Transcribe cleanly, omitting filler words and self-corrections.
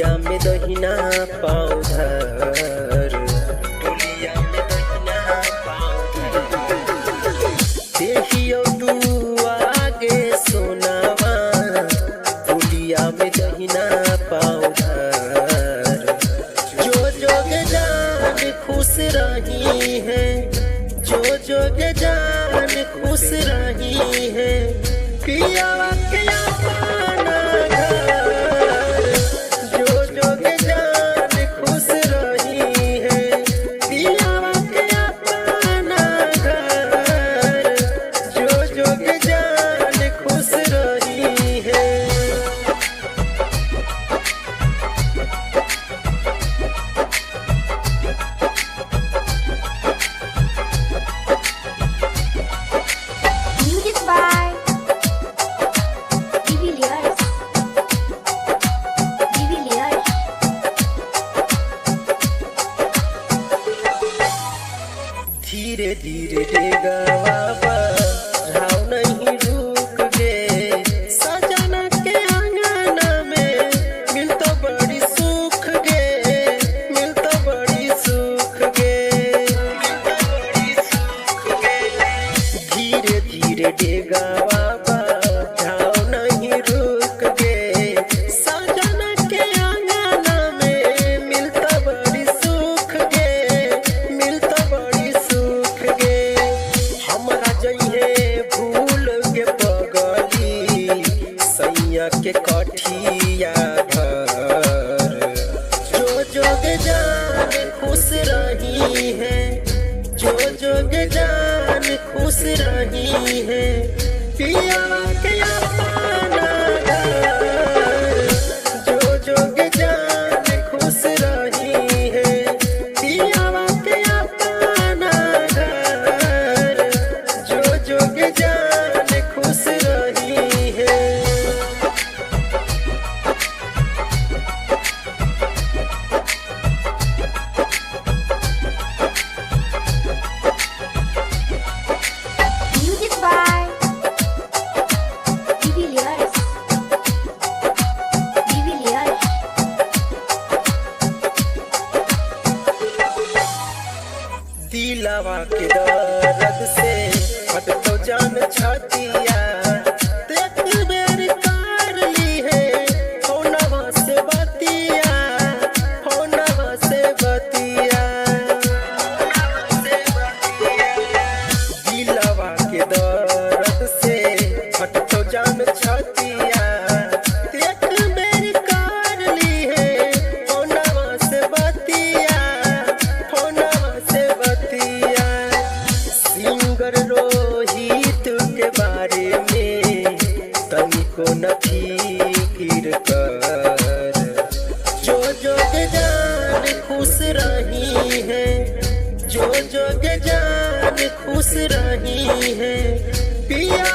डोलिया में दहिना पाँव धर, डोलिया में दहिना पाँव धर, देखियो तू आगे सोनावा, डोलिया में दहिना पाँव धर। जो जोग जान खुश रही है, जो जोग जान खुश रही है, पियावा के अपना घर। जो जोग जान खुश रही है, पियावा के अपना घर। जो जोग जान खुश रही है। Music by Divilliers. धीरे धीरे डेगावा बढ़ाओ नहीं रुक गे, सजना के आंगना में मिलता बड़ी सुख गे, मिलता बड़ी सुख गे, धीरे धीरे डेगावा बढ़ाओ नहीं रुक गे, सजना के आंगना में मिलता बड़ी सुख गे, मिलता बड़ी सुख गे। हमरा जइहे भूल के पगली, सैया के कठिया घर। जो जोग जान खुश रही है, जो जोग जान खुश रही है, पियावा के अपना घर। जो जोग जान खुश रही है, पियावा के अपना घर। जो जोग जान खुश रही है। Music by Divilliers. दिलावा के दर्द से हट तो जान छतिया, देख बेर कार ली है, होनवा से बतिया, होनवा से बतिया। दिलावा के दर्द से हट तो जान छतिया, देख बेर कार ली है, होनवा से बतिया, होनवा से बतिया। सिंगर रोहित के बारे में तनिको न फिकिर कर। जो जोग जान खुश रही है, जो जोग जान खुश रही है, पिया